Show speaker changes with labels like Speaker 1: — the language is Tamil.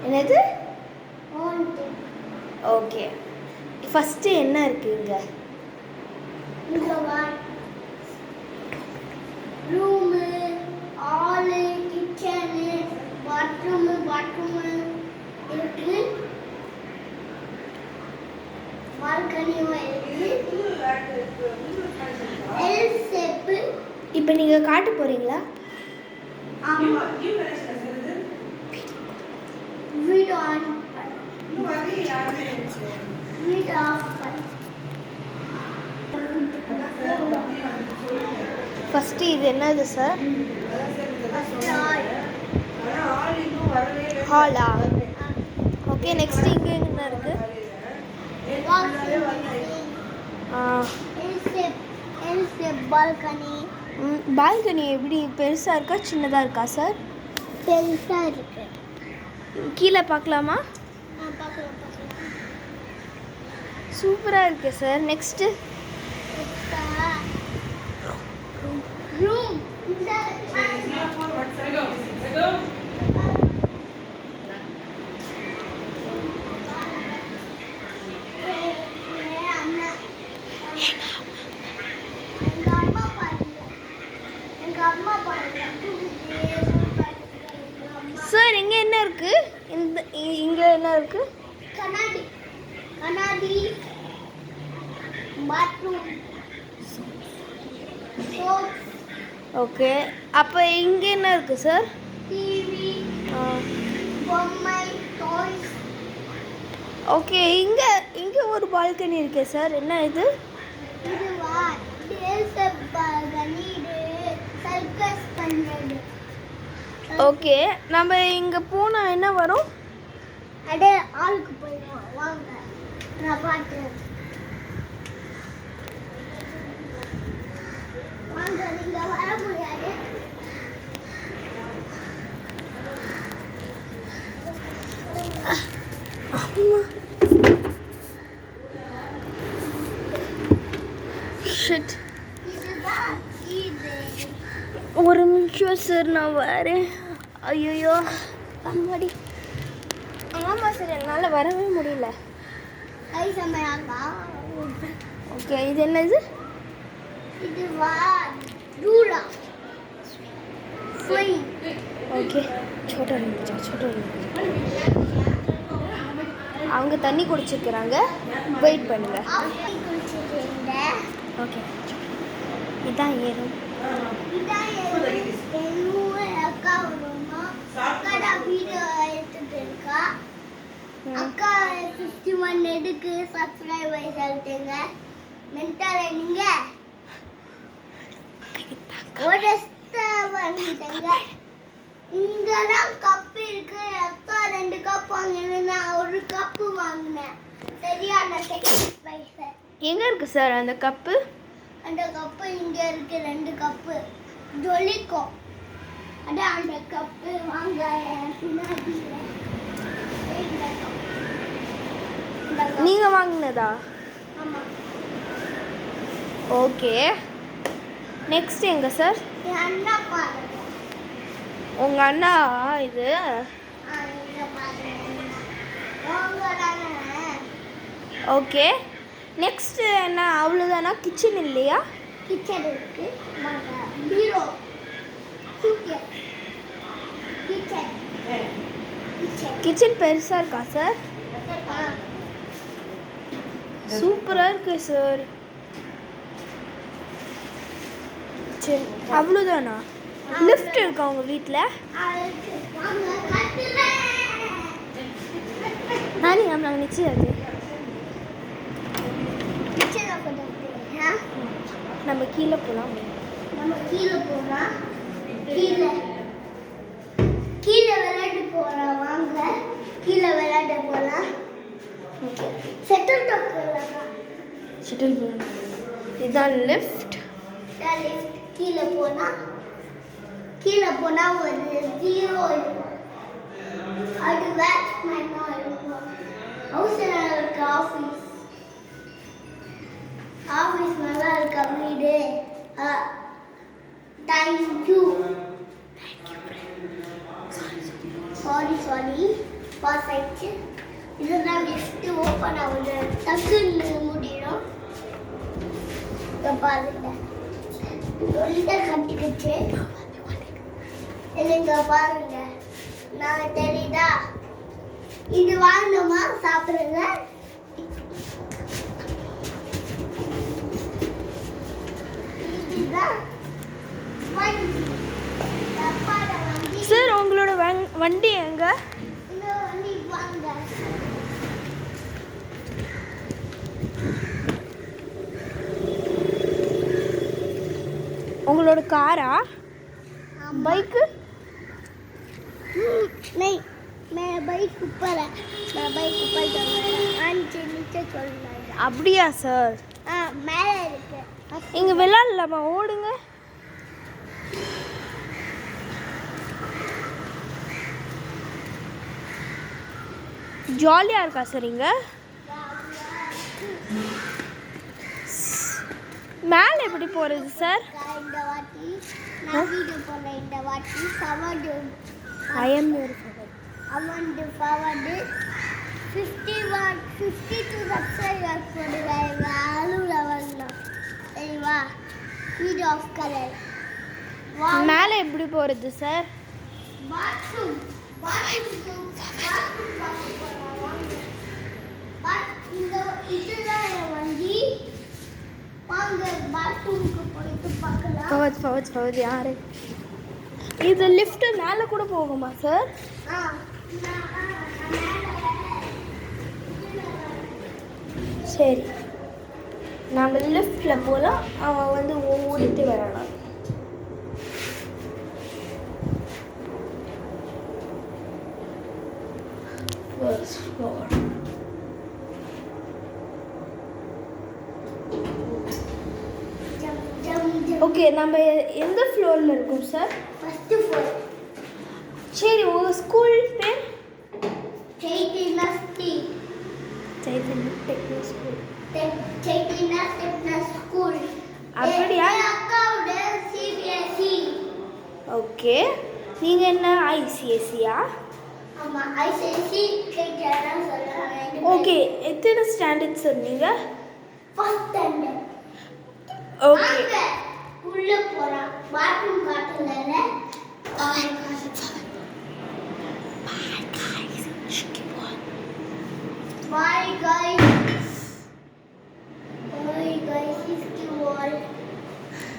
Speaker 1: என்னது? ஓகே, ஃபஸ்ட்டு என்ன இருக்குது இங்கே?
Speaker 2: ரூமு, ஹாலு, கிச்சனு, பாத்ரூமு இருக்கு. பால்கனியும் இருக்கு. L shape.
Speaker 1: இப்போ நீங்கள் காட்ட போகிறீங்களா?
Speaker 2: ஆமா. வீடியோ ஆன் பண்ணு. வீடியோ ஆஃப் பண்ணு.
Speaker 1: ஃபஸ்ட்டு இது என்னது சார்? ஹாலா? ஓகே, நெக்ஸ்ட்டு இங்கே என்ன இருக்குது?
Speaker 2: L shape balcony.
Speaker 1: பால்கனி எப்படி பெருசாக இருக்கா சின்னதாக இருக்கா சார்?
Speaker 2: பெருசாக இருக்கு.
Speaker 1: கீழே பார்க்கலாமா?
Speaker 2: பார்க்கலாம்.
Speaker 1: சூப்பராக இருக்கு சார். Next
Speaker 2: room.
Speaker 1: சார் இங்கே என்ன இருக்குது? இங்கே என்ன இருக்குது?
Speaker 2: கண்ணாடி, பாத்ரூம்,
Speaker 1: ஓகே, அப்போ இங்கே என்ன இருக்குது சார்?
Speaker 2: டிவி, பொம்மை, டாய்ஸ்.
Speaker 1: ஓகே, இங்கே ஒரு பால்கனி இருக்கே சார், என்ன இது?
Speaker 2: இதுவா? பால்கனி. இது சர்க்கஸ் பண்ணுறது.
Speaker 1: ஓகே, நம்ம இங்கே போனால் என்ன வரும்?
Speaker 2: அடே, ஆளுக்கு போயிடுவோம் வாங்க, நான் பார்த்தேன். வாங்க, நீங்க வர முடியாது.
Speaker 1: ஷிட்,
Speaker 2: இதுதான் இது.
Speaker 1: ஒரு நிமிஷம் சார், நான் வரேன். ஐயோ அம்மாடி. ஆமாம் சார், என்னால் வரவே முடியல.
Speaker 2: கை சமையாக்கா.
Speaker 1: ஓகே, இது என்னது?
Speaker 2: இதுவா? ரூலா. ஸ்விங்.
Speaker 1: ஓகே, சோட்டா அவங்க தண்ணி குடிச்சிருக்கிறாங்க, வெயிட் பண்ணுங்க.
Speaker 2: குளிச்சுட்டு
Speaker 1: ஓகே, இதான் ஏறும்.
Speaker 2: இதான் என்னும் அக்கா வருமா. அக்கா தான் வீடியோ எடுத்துட்டு இருக்கா. அக்கா 51 எதுக்கு சப்ஸ்கிரைபர் சொல்லிட்டுங்க. மென்டல் நீங்க ஒரு வந்துட்டேங்க. இங்கதான் கப்பு இருக்கு. அக்கா 2 கப் வாங்கினேன், நான் 1 கப்பு வாங்கினேன். சரியான பைசா.
Speaker 1: எங்கே இருக்குது சார் அந்த கப்பு?
Speaker 2: அந்த கப்பு இங்கே இருக்கு. 2 கப்பு ஜொலிக்கும். அதான் அந்த கப்பு வாங்க பின்னாடி.
Speaker 1: நீங்கள் வாங்கினதா?
Speaker 2: ஆமாம்.
Speaker 1: ஓகே, நெக்ஸ்ட் எங்கே சார்?
Speaker 2: என் அண்ணா பாருங்க.
Speaker 1: உங்கள் அண்ணா இது?
Speaker 2: இங்க பாருங்க. வாங்க தானே.
Speaker 1: ஓகே, நெக்ஸ்ட் என்ன? அவ்வளோதானா? கிச்சன் இல்லையா?
Speaker 2: கிச்சன் இருக்கு. வாங்க. பீரோ, சூட்கேஸ், கிச்சன்.
Speaker 1: கிச்சன் பெருசாக இருக்கா சார்? சூப்பராக இருக்கு சார். சரி, அவ்வளோதானா? லிஃப்ட் இருக்கா உங்கள் வீட்டில்? நானே நாங்கள் நிச்சயாது. நம்ம கீழே போகலாம்.
Speaker 2: கீழே விளையாட்டு போகலாம். வாங்க, கீழே விளையாட போகலாம். செட்டில்
Speaker 1: போகலாம். இதுதான் லிஃப்ட்.
Speaker 2: கீழே போனா ஒரு 0 இருக்கும். அது பேட்ஸ்மேனா இருக்கும். ஹவுஸ்ல இருக்க ஆஃபீஸ் நல்லா இருக்க வீடு. தேங்க்யூ. சாரி பாஸ் ஆயிடுச்சு. இதுதான் லிஃப்ட் ஓப்பன் ஆகுது. டக்குன்னு முடியும். இங்க பாருங்க. தொல்லை கட்டிக்கிச்சு. இங்க பாருங்க. நான் தெரியுதா? இது வாங்கணுமா சாப்பிடுங்க. இதுதான் வண்டி. டப்பால வண்டி.
Speaker 1: சார் உங்களோட வண்டி எங்க?
Speaker 2: இந்த வண்டி வாங்க.
Speaker 1: உங்களோட காரா? பைக்கு?
Speaker 2: नहीं मैं बाइक ऊपर है. मैं बाइक ऊपर चल रहा है. नीचे नीचे चल रहा है.
Speaker 1: அப்படியா சார்?
Speaker 2: மேலே இருக்கு.
Speaker 1: இங்கே விளாட்லாமா? ஓடுங்க. ஜாலியாக இருக்கா சார் இங்கே? மேலே எப்படி போகிறது சார்?
Speaker 2: இந்த வாட்டி நான் வீடியோ போடுறேன். இந்த வாட்டி சவாடு
Speaker 1: ஐஎம்
Speaker 2: அமௌண்ட் ஃபார்வர்டு 52 சப்ஸ்கிரைபர்ஸ் போடுறாங்க. அழுவுல வரலாம் சரிவா? Video of colour.
Speaker 1: மேலே எப்படி போகிறது சார்?
Speaker 2: பாத்ரூம் இந்த இதுதான் என் வண்டி. வாங்க பாத்ரூமுக்கு போயிட்டு பார்க்கலாம்.
Speaker 1: ஃபவத் யாரு? இது லிஃப்ட் மேலே கூட போகுமா சார்? சரி, நம்ம லிஃப்டில் போகலாம். அவன் வந்து ஓடிட்டு வரலாம். First floor. ஓகே, நம்ம எந்த ஃப்ளோரில் இருக்கோம் சார்?
Speaker 2: First floor.
Speaker 1: சரி, உங்கள் ஸ்கூல் பேர்?
Speaker 2: சைத்தன்யா
Speaker 1: ஸ்கூல்.
Speaker 2: சைத்தன்யா ஸ்கூல்.
Speaker 1: அப்படியா?
Speaker 2: அக்காவோட சிபிஎஸ்சி.
Speaker 1: ஓகே, நீங்கள் என்ன ஐசிஎஸ்சியா?
Speaker 2: ஆமா, ஐசிஎஸ்சி சைத்தன்யா சொல்றாங்க.
Speaker 1: ஓகே, எத்தனை ஸ்டாண்டர்ட் சார் நீங்கள்?
Speaker 2: First standard.
Speaker 1: ஓகே,
Speaker 2: உள்ள போறோம். பாத்ரூம் காட்டுறல. Bye guys.